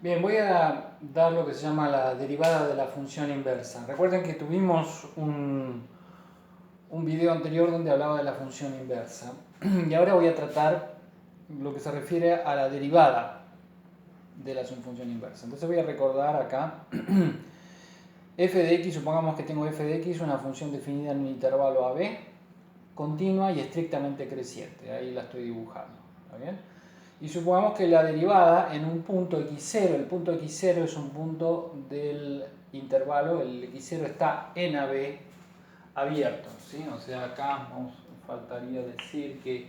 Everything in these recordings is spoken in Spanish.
Bien, voy a dar lo que se llama la derivada de la función inversa. Recuerden que tuvimos un video anterior donde hablaba de la función inversa. Y ahora voy a tratar lo que se refiere a la derivada de la función inversa. Entonces voy a recordar acá f de x, supongamos que tengo f de x, una función definida en un intervalo AB, continua y estrictamente creciente. Ahí la estoy dibujando. ¿Está bien? Y supongamos que la derivada en un punto x0, el punto x0 es un punto del intervalo, el x0 está en AB abierto, ¿sí? O sea, acá faltaría decir que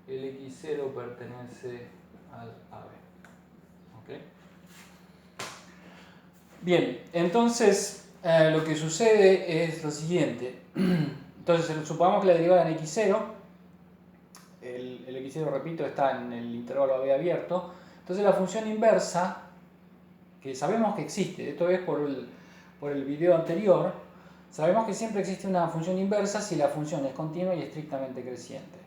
el x0 pertenece al AB. ¿Okay? Bien, entonces lo que sucede es lo siguiente. Entonces, supongamos que la derivada en x0, el x0, repito, está en el intervalo AB abierto. Entonces la función inversa, que sabemos que existe, esto es por el video anterior, sabemos que siempre existe una función inversa si la función es continua y estrictamente creciente.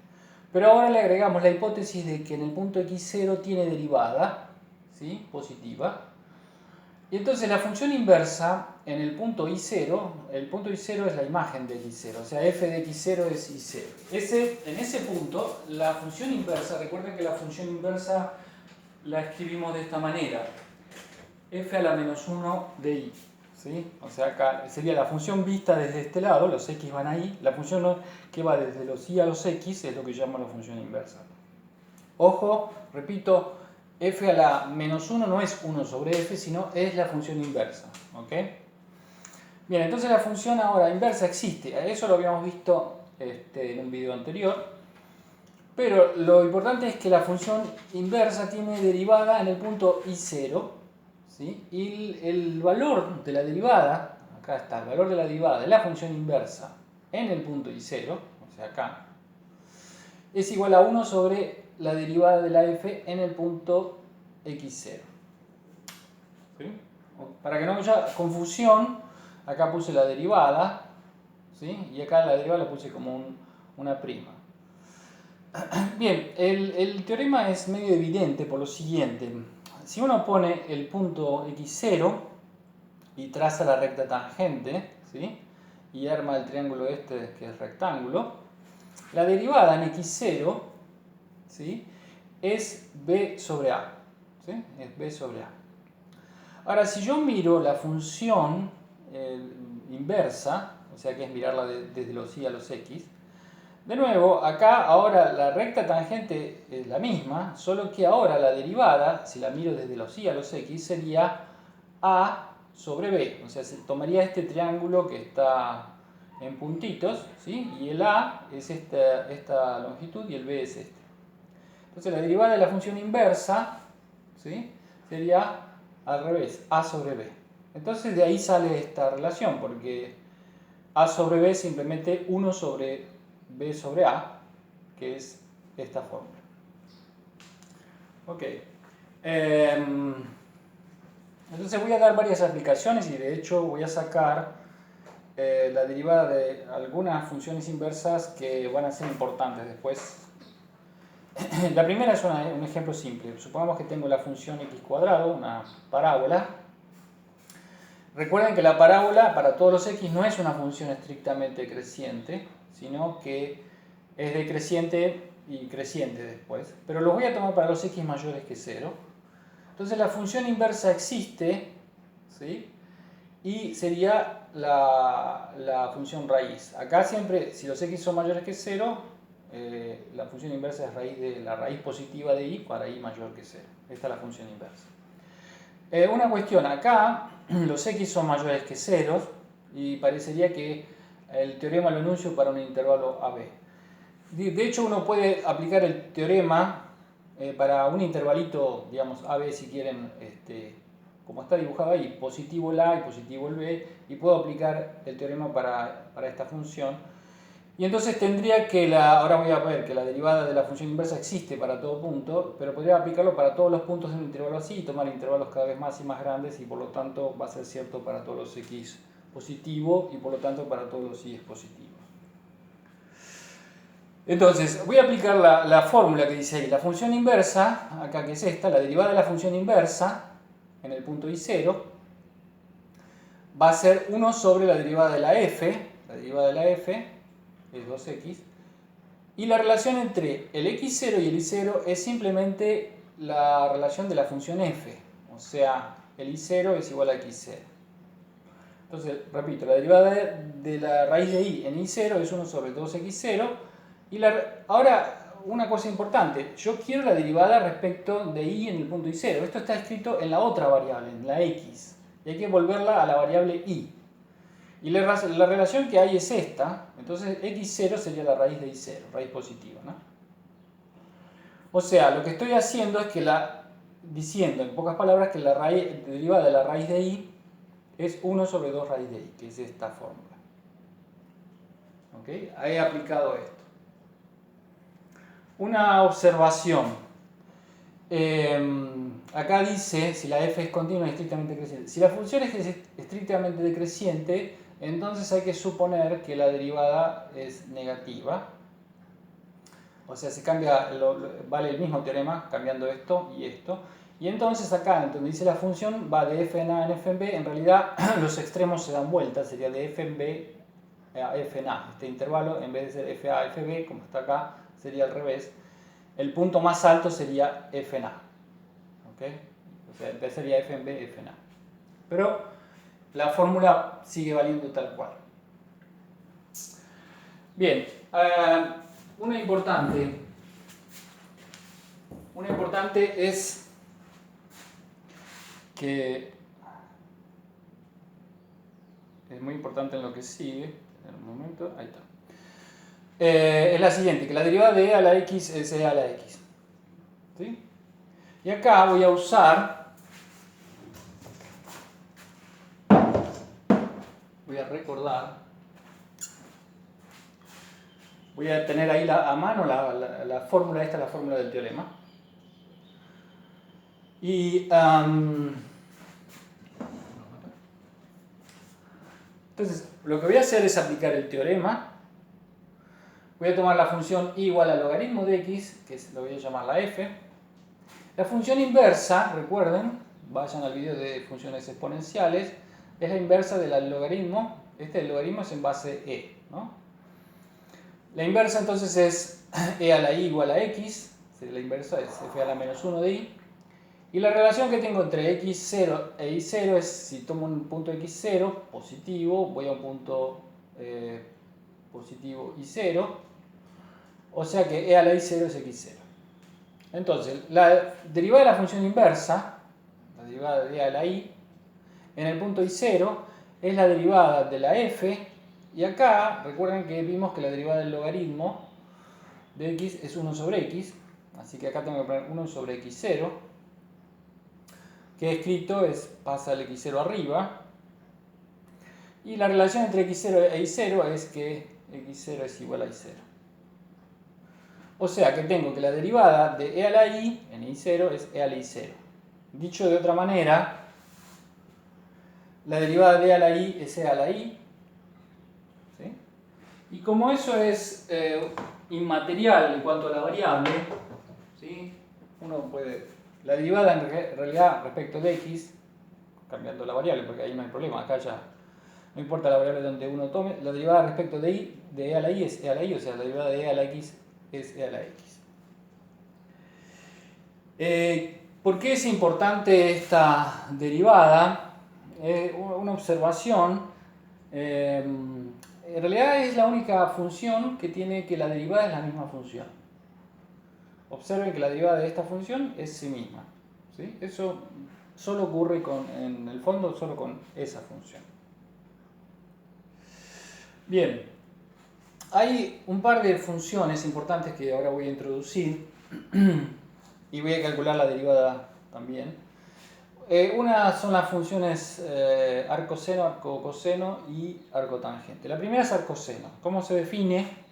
Pero ahora le agregamos la hipótesis de que en el punto x0 tiene derivada, ¿sí? Positiva. Y entonces la función inversa en el punto i0, el punto i0 es la imagen de x0, o sea, f de x0 es i0. En ese punto, la función inversa, recuerden que la función inversa la escribimos de esta manera, f a la menos 1 de i. ¿Sí? O sea, acá sería la función vista desde este lado, los x van ahí, la función que va desde los y a los x es lo que llamamos la función inversa. Ojo, repito, f a la menos 1 no es 1 sobre f, sino es la función inversa. ¿Ok? Bien, entonces la función ahora inversa existe, eso lo habíamos visto en un video anterior, pero lo importante es que la función inversa tiene derivada en el punto i0, ¿sí? Y el valor de la derivada, acá está, el valor de la derivada de la función inversa en el punto i0, o sea acá, es igual a 1 sobre la derivada de la f en el punto x0. ¿Sí? Para que no haya confusión, acá puse la derivada, ¿sí? Y acá la derivada la puse como una prima. Bien, el teorema es medio evidente por lo siguiente. Si uno pone el punto x0 y traza la recta tangente, ¿sí? Y arma el triángulo este que es rectángulo, la derivada en x0, ¿sí? Es b sobre a. ¿Sí? Es b sobre a. Ahora, si yo miro la función inversa, o sea que es mirarla desde los y a los x, de nuevo, acá ahora la recta tangente es la misma, solo que ahora la derivada, si la miro desde los y a los x, sería a sobre b. O sea, se tomaría este triángulo que está en puntitos, ¿sí? Y el a es esta longitud y el b es este. Entonces la derivada de la función inversa, ¿sí? Sería al revés, a sobre b. Entonces de ahí sale esta relación, porque a sobre b es simplemente 1 sobre b sobre a, que es esta fórmula. Ok. Entonces voy a dar varias aplicaciones y de hecho voy a sacar la derivada de algunas funciones inversas que van a ser importantes después. La primera es un ejemplo simple. Supongamos que tengo la función x cuadrado, una parábola. Recuerden que la parábola para todos los x no es una función estrictamente creciente, sino que es decreciente y creciente después. Pero lo voy a tomar para los x mayores que 0. Entonces la función inversa existe, ¿sí? Y sería la función raíz. Acá siempre, si los x son mayores que 0, la función inversa es raíz de la raíz positiva de y para y mayor que 0. Esta es la función inversa. Una cuestión, acá los x son mayores que 0 y parecería que el teorema lo enuncio para un intervalo AB. De hecho, uno puede aplicar el teorema para un intervalito, digamos, AB si quieren, como está dibujado ahí, positivo el A y positivo el B, y puedo aplicar el teorema para esta función. Y entonces tendría que, ahora voy a ver que la derivada de la función inversa existe para todo punto, pero podría aplicarlo para todos los puntos de un intervalo así y tomar intervalos cada vez más y más grandes y por lo tanto va a ser cierto para todos los x positivo y por lo tanto para todos los y positivos. Entonces, voy a aplicar la fórmula que dice ahí, la función inversa, acá que es esta, la derivada de la función inversa, en el punto I0 va a ser 1 sobre la derivada de la f es 2x, y la relación entre el x0 y el y0 es simplemente la relación de la función f, o sea, el y0 es igual a x0. Entonces, repito, la derivada de la raíz de y en y0 es 1 sobre 2x0, y ahora una cosa importante, yo quiero la derivada respecto de y en el punto y0, esto está escrito en la otra variable, en la x, y hay que volverla a la variable y. Y la relación que hay es esta, entonces x0 sería la raíz de y0, raíz positiva, ¿no? O sea, lo que estoy haciendo es que diciendo en pocas palabras que la derivada de la raíz de y es 1 sobre 2 raíz de y, que es esta fórmula. ¿Ok? He aplicado esto. Una observación. Acá dice si la f es continua y estrictamente decreciente. Si la función es estrictamente decreciente, entonces hay que suponer que la derivada es negativa. O sea, se cambia, vale el mismo teorema cambiando esto y esto. Y entonces acá, donde dice la función, va de f en a en f en b, en realidad los extremos se dan vuelta, sería de f en b a f en a. Este intervalo, en vez de ser f a a f b, como está acá, sería al revés. El punto más alto sería f en a. ¿Ok? O sea, en vez sería f en b, f en a. Pero la fórmula sigue valiendo tal cual. Bien, una importante es que es muy importante en lo que sigue, en un momento, ahí está. Es la siguiente, que la derivada de e a la x es e a la x. ¿Sí? Y acá voy a recordar, voy a tener ahí a mano la fórmula, esta es la fórmula del teorema. Y entonces, lo que voy a hacer es aplicar el teorema. Voy a tomar la función y igual al logaritmo de x, que lo voy a llamar la f. La función inversa, recuerden, vayan al video de funciones exponenciales, es la inversa del logaritmo. El logaritmo es en base e, ¿no? La inversa entonces es e a la i igual a x, la inversa es f a la menos 1 de i. Y la relación que tengo entre x0 e y0 es, si tomo un punto x0 positivo, voy a un punto positivo y0, o sea que e a la y0 es x0. Entonces, la derivada de la función inversa, la derivada de e a la i, en el punto y0 es la derivada de la f, y acá recuerden que vimos que la derivada del logaritmo de x es 1 sobre x, así que acá tengo que poner 1 sobre x0, que he escrito pasa el x0 arriba, y la relación entre x0 e y0 es que x0 es igual a y0. O sea que tengo que la derivada de e a la i en y0 es e a la y0. Dicho de otra manera, la derivada de e a la i es e a la i. ¿Sí? Y como eso es inmaterial en cuanto a la variable, ¿sí? Uno puede... La derivada en realidad respecto de x, cambiando la variable, porque ahí no hay problema, acá ya no importa la variable donde uno tome, la derivada respecto de e a la i es e a la i, o sea, la derivada de e a la x es e a la x. ¿Por qué es importante esta derivada? Una observación, en realidad es la única función que tiene que la derivada es la misma función. Observen que la derivada de esta función es sí misma. ¿Sí? Eso solo ocurre en el fondo solo con esa función. Bien, hay un par de funciones importantes que ahora voy a introducir y voy a calcular la derivada también. Una son las funciones arcoseno, arcocoseno y arcotangente. La primera es arcoseno. ¿Cómo se define?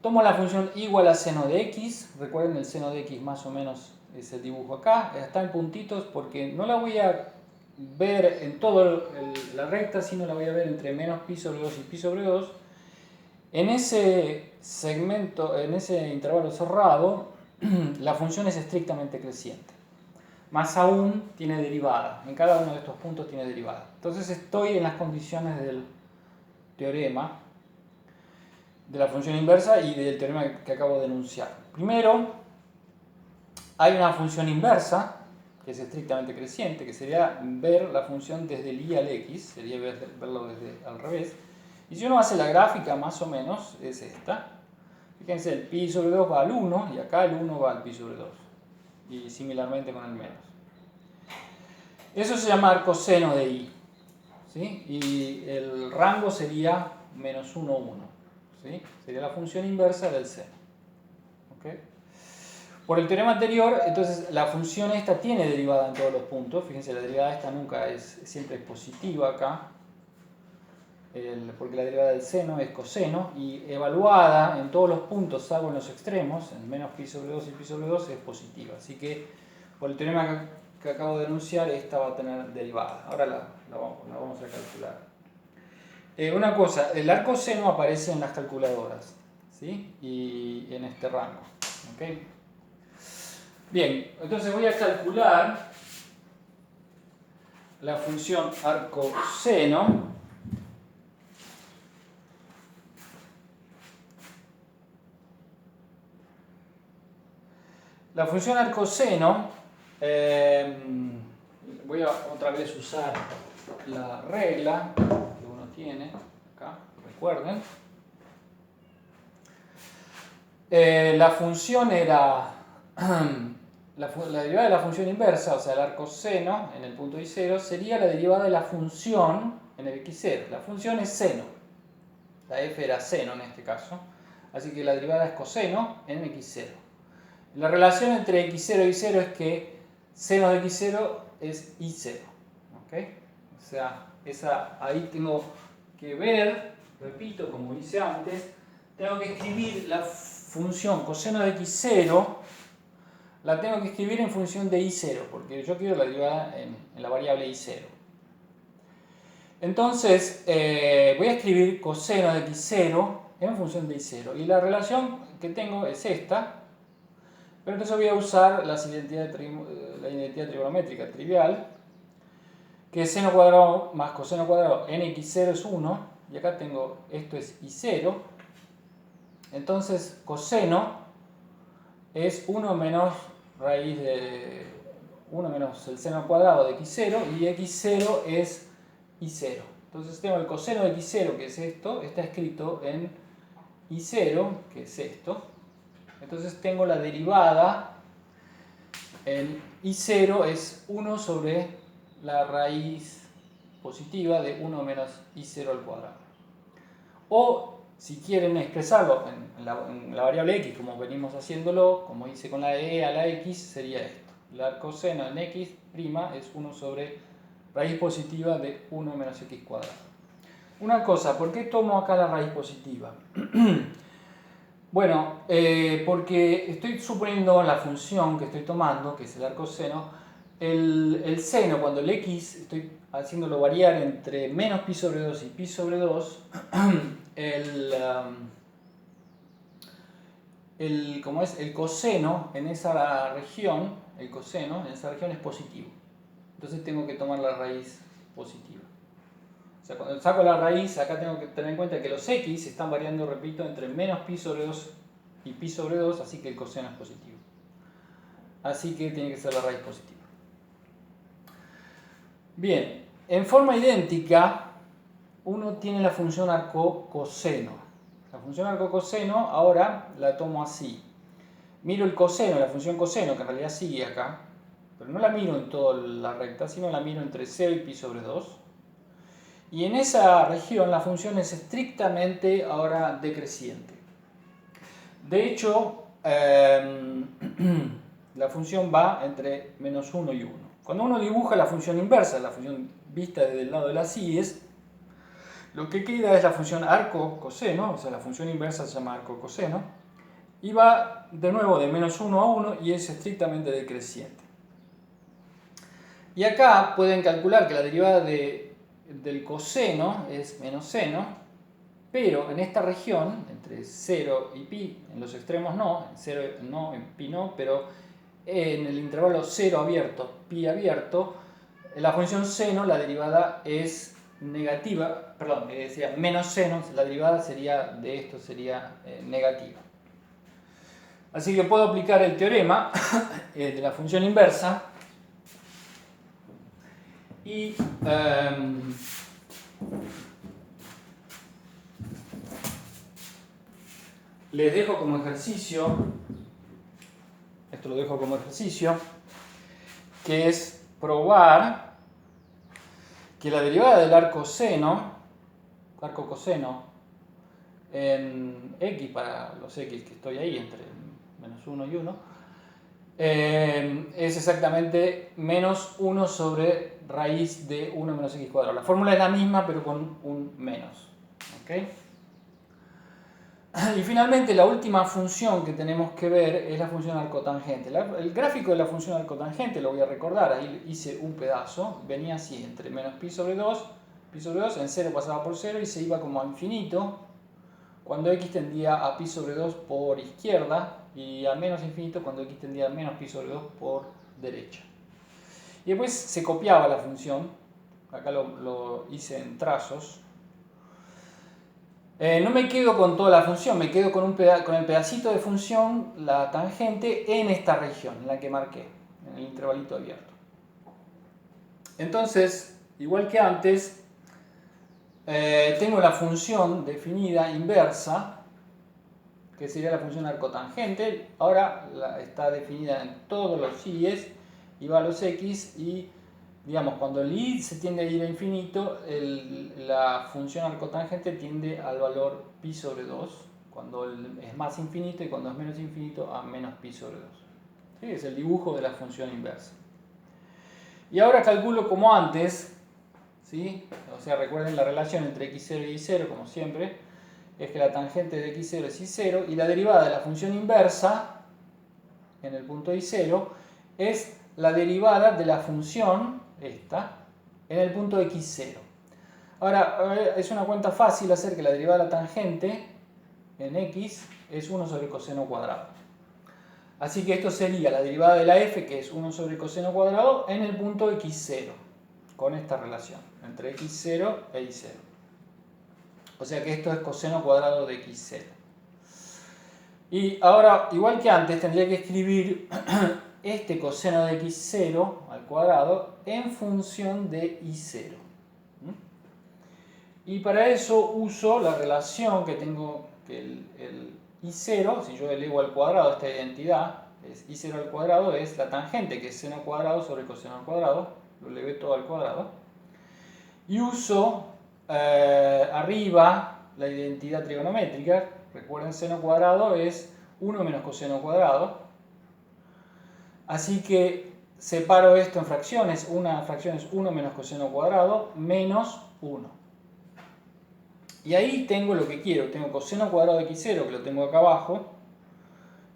Tomo la función igual a seno de x. Recuerden, el seno de x más o menos es el dibujo acá. Está en puntitos porque no la voy a ver en toda la recta, sino la voy a ver entre menos pi sobre 2 y pi sobre 2. En ese segmento, en ese intervalo cerrado, la función es estrictamente creciente. más aún tiene derivada. En cada uno de estos puntos tiene derivada. Entonces estoy en las condiciones del teorema de la función inversa y del teorema que acabo de enunciar. Primero, hay una función inversa, que es estrictamente creciente, que sería ver la función desde el i al x, sería verlo desde al revés. Y si uno hace la gráfica, más o menos, es esta. Fíjense, el pi sobre 2 va al 1, y acá el 1 va al pi sobre 2. Y similarmente con el menos. Eso se llama arcoseno de i. ¿Sí? Y el rango sería menos 1, 1. ¿Sí? Sería la función inversa del seno. ¿Okay? Por el teorema anterior, entonces la función esta tiene derivada en todos los puntos. Fíjense, la derivada esta nunca siempre es positiva acá. Porque la derivada del seno es coseno. Y evaluada en todos los puntos, salvo en los extremos, en menos pi sobre 2 y pi sobre 2, es positiva. Así que por el teorema que acabo de enunciar, esta va a tener derivada. Ahora la vamos a calcular. Una cosa, el arcoseno aparece en las calculadoras, ¿sí? Y en este rango. ¿Okay? Bien, entonces voy a calcular la función arcoseno. La función arcoseno, voy a otra vez usar la regla que uno tiene acá, recuerden. La función era la derivada de la función inversa, o sea, el arcoseno en el punto i0 sería la derivada de la función en el x0. La función es seno, la f era seno en este caso, así que la derivada es coseno en x0. La relación entre x0 y 0 es que seno de x0 es i0. ¿Okay? O sea, ahí tengo que ver, repito, como hice antes, tengo que escribir la función coseno de x0, la tengo que escribir en función de i0, porque yo quiero la derivada en la variable i0. Entonces, voy a escribir coseno de x0 en función de i0. Y la relación que tengo es esta. Pero entonces voy a usar la identidad trigonométrica trivial, que es seno cuadrado más coseno cuadrado en x0 es 1, y acá tengo, esto es i0, entonces coseno es 1 menos raíz de 1 menos el seno cuadrado de x0, y x0 es i0. Entonces tengo el coseno de x0, que es esto, está escrito en i0, que es esto. Entonces tengo la derivada en i0 es 1 sobre la raíz positiva de 1 menos i0 al cuadrado. O si quieren expresarlo en la variable x, como venimos haciéndolo, como hice con la e a la x, sería esto. La coseno en x' es 1 sobre raíz positiva de 1 menos x cuadrado. Una cosa, ¿por qué tomo acá la raíz positiva? Bueno, porque estoy suponiendo la función que estoy tomando, que es el arcoseno, el seno, cuando el x estoy haciéndolo variar entre menos pi sobre 2 y pi sobre 2, el coseno en esa región, es positivo. Entonces tengo que tomar la raíz positiva. O sea, cuando saco la raíz, acá tengo que tener en cuenta que los x están variando, repito, entre menos pi sobre 2 y pi sobre 2, así que el coseno es positivo. Así que tiene que ser la raíz positiva. Bien, en forma idéntica, uno tiene la función arcocoseno. La función arcocoseno ahora la tomo así. Miro el coseno, la función coseno, que en realidad sigue acá, pero no la miro en toda la recta, sino la miro entre 0 y pi sobre 2. Y en esa región la función es estrictamente ahora decreciente. De hecho, la función va entre menos 1 y 1. Cuando uno dibuja la función inversa, la función vista desde el lado de las síes, lo que queda es la función arco-coseno, o sea, la función inversa se llama arco-coseno, y va de nuevo de menos 1 a 1 y es estrictamente decreciente. Y acá pueden calcular que la derivada del coseno es menos seno, pero en esta región, entre 0 y pi, en los extremos no, en 0 no, en pi no, pero en el intervalo 0 abierto, pi abierto, la función seno, la derivada es negativa, perdón, decía menos seno, la derivada sería de esto sería negativa. Así que puedo aplicar el teorema de la función inversa y les dejo como ejercicio, esto lo dejo como ejercicio, que es probar que la derivada del arco coseno en x para los x que estoy ahí, entre menos 1 y 1, es exactamente menos 1 sobre raíz de 1 menos x cuadrado. La fórmula es la misma, pero con un menos. ¿Okay? Y finalmente la última función que tenemos que ver es la función arcotangente. El gráfico de la función arcotangente lo voy a recordar, ahí hice un pedazo, venía así, entre menos pi sobre 2, en 0 pasaba por 0 y se iba como a infinito, cuando x tendía a pi sobre 2 por izquierda y a menos infinito cuando x tendía a menos pi sobre 2 por derecha. Y después se copiaba la función, acá lo hice en trazos. No me quedo con toda la función, me quedo con el pedacito de función, la tangente, en esta región, en la que marqué, en el intervalito abierto. Entonces, igual que antes, tengo la función definida inversa, que sería la función arcotangente. Ahora está definida en todos los i's y va a los x y, digamos, cuando el i se tiende a ir a infinito, la función arcotangente tiende al valor pi sobre 2, cuando es más infinito, y cuando es menos infinito a menos pi sobre 2. ¿Sí? Es el dibujo de la función inversa. Y ahora calculo como antes, ¿sí? O sea, recuerden la relación entre x0 y y0, como siempre, es que la tangente de x0 es y0, y la derivada de la función inversa en el punto y0 es la derivada de la función esta en el punto x0. Ahora, es una cuenta fácil hacer que la derivada de la tangente en x es 1 sobre coseno cuadrado. Así que esto sería la derivada de la f, que es 1 sobre coseno cuadrado, en el punto x0, con esta relación entre x0 e y0. O sea que esto es coseno cuadrado de x0. Y ahora, igual que antes, tendría que escribir este coseno de x0 al cuadrado en función de y0. Y para eso uso la relación que tengo, que el y0, si yo elevo al cuadrado esta identidad, es y0 al cuadrado, es la tangente, que es seno cuadrado sobre coseno al cuadrado, lo elevé todo al cuadrado. Y uso arriba la identidad trigonométrica, recuerden, seno cuadrado es 1 menos coseno cuadrado. Así que separo esto en fracciones, una fracción es 1 menos coseno cuadrado menos 1. Y ahí tengo lo que quiero, tengo coseno cuadrado de x0, que lo tengo acá abajo,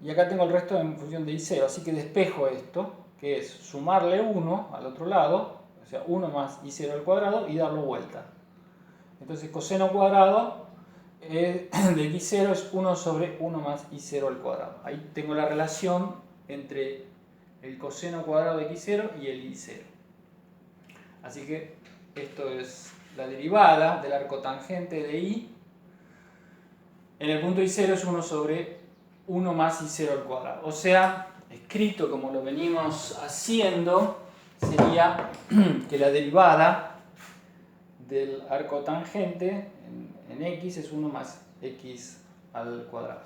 y acá tengo el resto en función de y0, así que despejo esto, que es sumarle 1 al otro lado, o sea, 1 más y0 al cuadrado, y darlo vuelta. Entonces coseno cuadrado de x0 es 1 sobre 1 más y0 al cuadrado. Ahí tengo la relación entre el coseno cuadrado de x0 y el y0. Así que esto es la derivada del arcotangente de y en el punto y0 es 1 sobre 1 más y0 al cuadrado. O sea, escrito como lo venimos haciendo, sería que la derivada del arcotangente en x es 1 más x al cuadrado.